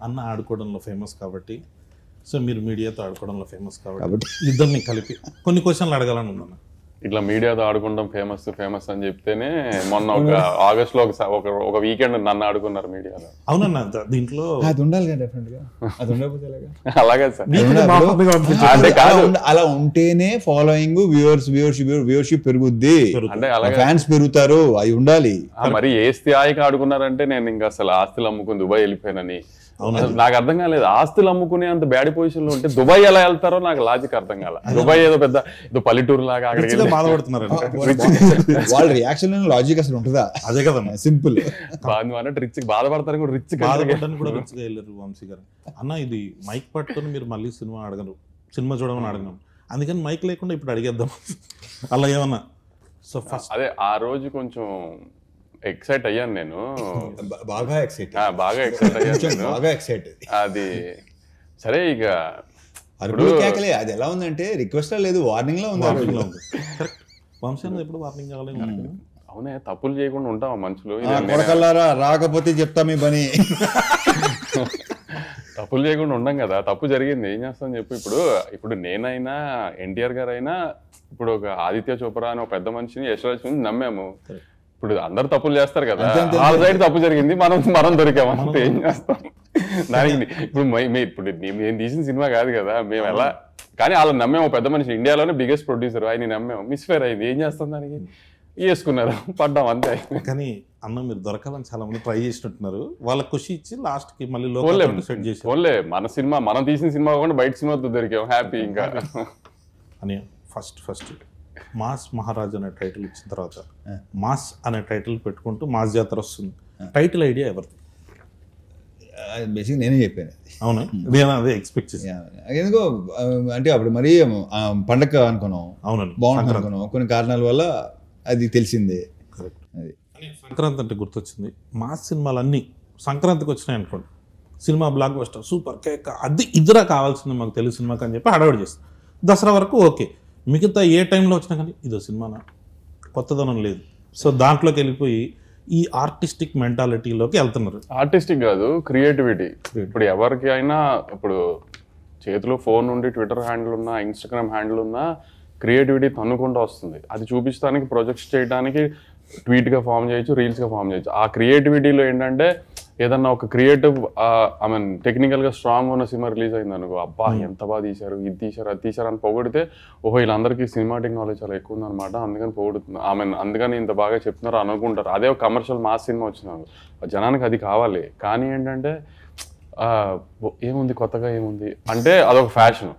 అన్న ఆడుకోవడంలో ఫేమస్ కాబట్టి, సో మీరు మీడియాతో ఆడుకోవడంలో ఫేమస్ కాబట్టి ఇద్దరిని కలిపి కొన్ని క్వశ్చన్లు అడగాలని ఉందన్న. ఇట్లా మీడియాతో ఆడుకుంటాం ఫేమస్ అని చెప్తేనే మొన్న ఒక ఆగస్ట్ లో ఒక వీకెండ్ నన్ను ఆడుకున్నారు మీడియాలో. అవునన్న, దీంట్లో అది ఉండాలి కదా డెఫినెట్ గా, అది ఉండకపోతే అలాగే సార్. అంటే అలా ఉంటేనే ఫాలోయింగ్ వ్యూవర్షిప్ పెరుగుద్ది, అంటే అలాగే ఫ్యాన్స్ పెరుగుతారు, అవి ఉండాలి. మరి ఏ స్థాయికి ఆడుకున్నారంటే నేను ఇంకా అసలు ఆస్తులు అమ్ముకుని దుబాయ్ వెళ్ళిపోయానని. నాకు అర్థం కాలేదు, ఆస్తులు అమ్ముకునే అంత బ్యాడ్ పొజిషన్ లో ఉంటే దుబాయ్ ఎలా వెళ్తారో నాకు లాజిక్ అర్థం కాల. దుబాయ్ ఏదో పెద్ద పల్లెటూరు లాగా అక్కడికి బాధపడుతున్నారు. వాళ్ళ రియాక్షన్ లాజిక్ అసలు ఉంటుందా? అదే కదా సింపుల్. రిచ్ బాధపడతారు కూడా, రిచ్ కూడా రిచ్గా వెళ్ళారు వంశీ గారు. అన్న ఇది మైక్ పట్టుకొని మీరు మళ్ళీ సినిమా అడగరు, సినిమా చూడమని అడగను, అందుకని మైక్ లేకుండా ఇప్పుడు అడిగేద్దాం అలా ఏమన్నా. సో ఫస్ట్ అదే ఆ రోజు కొంచెం ఎక్సైట్ అయ్యాను నేను, బాగా ఎక్సైట్ అయ్యాను. అది సరే, ఇక కేకలే అది ఎలా ఉందంటే రిక్వెస్ట్ లేదు, వార్నింగ్ లో ఉంది. వంశీ ఎప్పుడు వార్నింగ్ కావాలి. అవునే, తప్పులు చేయకుండా ఉంటావా మనుషులు? రాకపోతే చెప్తా మీ పని. తప్పులు చేయకుండా ఉండం కదా, తప్పు జరిగింది ఏం చేస్తాం చెప్పు. ఇప్పుడు నేనైనా ఎన్టీఆర్ గారు అయినా, ఇప్పుడు ఒక ఆదిత్య చోప్రా అని ఒక పెద్ద మనిషిని యశ్వరాజ్ నమ్మాము. ఇప్పుడు అందరు తప్పులు చేస్తారు కదా, వాళ్ళ సైడ్ తప్పు జరిగింది, మనం దొరికాము అంతే, ఏం చేస్తాం దానికి. ఇప్పుడు నేను తీసిన సినిమా కాదు కదా, మేము ఎలా, కానీ వాళ్ళని నమ్మాము. పెద్ద మనిషి, ఇండియాలోనే బిగ్గెస్ట్ ప్రొడ్యూసర్, ఆయన నమ్మాము, మిస్ఫేర్ అయింది, ఏం చేస్తాం దానికి, వేసుకున్నారు, పడ్డాం అంతే. కానీ అన్న మీరు దొరకాలని చాలా మంది ట్రై చేసినట్టున్నారు, వాళ్ళ ఖుషి ఇచ్చి లాస్ట్ కి మళ్ళీ సెట్ చేసి ఓన్లే మన సినిమా, మనం తీసిన సినిమా కాకుండా బయట సినిమాతో దొరికాం, హ్యాపీ. ఇంకా అని ఫస్ట్ మాస్ మహారాజ్ అనే టైటిల్ ఇచ్చిన తర్వాత మాస్ అనే టైటిల్ పెట్టుకుంటూ మాస్ జాతర వస్తుంది. టైటిల్ ఐడియా ఎవరిది? బేసిక్ నేనే చెప్పాను. అవునా, నేను అదే ఎక్స్పెక్ట్ చేశాను. ఎందుకో అంటే అప్పుడు మరీ పండగ అనుకున్నాం, అవునండి బాగుంటుంది అనుకున్నాం, కొన్ని కారణాల వల్ల అది తెలిసిందే. కరెక్ట్. అది సంక్రాంతి అంటే గుర్తొచ్చింది, మాస్ సినిమాలన్నీ సంక్రాంతికి వచ్చినాయి అనుకోండి, cinema block buster super cake, అది ఇద్దరా కావాల్సింది మాకు తెలుగు సినిమాకి అని చెప్పి హడావిడి చేస్తాం. దసరా వరకు ఓకే, మిగతా ఏ టైంలో వచ్చినా కానీ ఇదో సినిమానా, కొత్తదనం లేదు. సో దాంట్లోకి వెళ్ళిపోయి ఈ ఆర్టిస్టిక్ మెంటాలిటీలోకి వెళ్తున్నారు. ఆర్టిస్టిక్ కాదు, క్రియేటివిటీ. ఇప్పుడు ఎవరికి అయినా ఇప్పుడు చేతిలో ఫోన్ ఉండి ట్విట్టర్ హ్యాండిల్ ఉన్నా, ఇన్స్టాగ్రామ్ హ్యాండిల్ ఉన్నా, క్రియేటివిటీ తన్నుకుంటూ వస్తుంది. అది చూపించడానికి, ప్రొజెక్ట్స్ చేయడానికి ట్వీట్గా ఫామ్ చేయొచ్చు, రీల్స్గా ఫామ్ చేయొచ్చు. ఆ క్రియేటివిటీలో ఏంటంటే ఏదన్నా ఒక క్రియేటివ్ ఐ మీన్ టెక్నికల్గా స్ట్రాంగ్ ఉన్న సినిమా రిలీజ్ అయింది అనుకో, అబ్బా ఎంత బాగా తీశారు, ఇది తీశారు, అది తీశారు అని పొగిడితే, ఓహో వీళ్ళందరికీ సినిమాటిక్ నాలెడ్జ్ చాలా ఎక్కువ ఉందన్నమాట, అందుకని పొగుడుతుంది, ఐ మీన్ అందుకని ఇంత బాగా చెప్తున్నారు అనుకుంటారు. అదే ఒక కమర్షియల్ మాస్ సినిమా వచ్చినారు, జనానికి అది కావాలి. కానీ ఏంటంటే ఏముంది కొత్తగా, ఏముంది అంటే అదొక ఫ్యాషన్.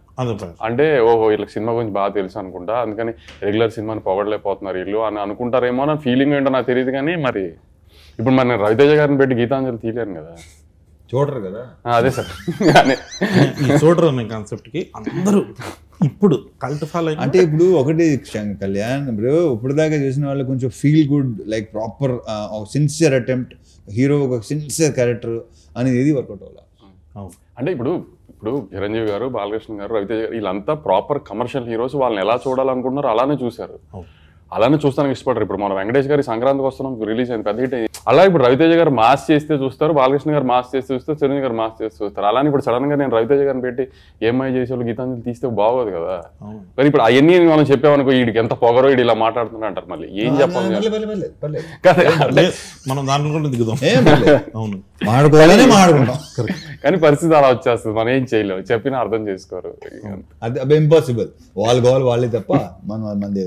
అంటే ఓహో వీళ్ళకి సినిమా గురించి బాగా తెలుసు అనుకుంటా, అందుకని రెగ్యులర్ సినిమాని పొగడలేకపోతున్నారు వీళ్ళు అని అనుకుంటారేమో నా ఫీలింగ్ ఏంటో నాకు తెలియదు. కానీ మరి ఇప్పుడు మన రవితేజ గారిని పెట్టి గీతాంజలి తీయలేను కదా, చూడరు కదా. అదే సార్, చూడరు అనే కాన్సెప్ట్కి అందరూ ఇప్పుడు కల్ట్ ఫాలో. అంటే ఇప్పుడు ఒకటి కళ్యాణ్, ఇప్పుడు దాకా చూసిన వాళ్ళు కొంచెం feel good, like proper sincere attempt, hero ఒక సిన్సియర్ క్యారెక్టర్ అనేది ఏది వర్కౌట్ అవ్వాలి. అంటే ఇప్పుడు చిరంజీవి గారు, బాలకృష్ణ గారు, రవితేజ గారు వీళ్ళంతా ప్రాపర్ కమర్షియల్ హీరోస్, వాళ్ళని ఎలా చూడాలనుకుంటున్నారు అలానే చూశారు, అలానే చూస్తానికి ఇష్టపడరు. ఇప్పుడు మన వెంకటేష్ గారి సంక్రాంతికి వస్తున్నాం రిలీజ్ అయింది, పెద్ద హిట్ అయింది. అలా ఇప్పుడు రవితేజ గారు మాస్ చేస్తే చూస్తారు, బాలకృష్ణ గారు మాస్ చేస్తే చూస్తారు, చిరంజీవి గారు మాస్ చేస్తే చూస్తారు. అలానే ఇప్పుడు సడన్ గా నేను రవితేజ గారిని పెట్టి ఏమై చేసేవాళ్ళు గీతాంజలి తీస్తే బాగోదు కదా. కానీ ఇప్పుడు అవన్నీ మనం చెప్పామనుకో, వీడికి ఎంత పొగరో, వీడు ఇలా మాట్లాడుతున్నా అంటారు, మళ్ళీ ఏం చెప్పాలి మనం దాంట్లో దిగుదాం. అవును, కానీ పరిస్థితి అలా వచ్చేస్తుంది, మనం ఏం చేయలేము, చెప్పినా అర్థం చేసుకోరు. అది ఇంపాసిబుల్, వాళ్ళు కావాలి వాళ్ళే తప్ప మనం మంది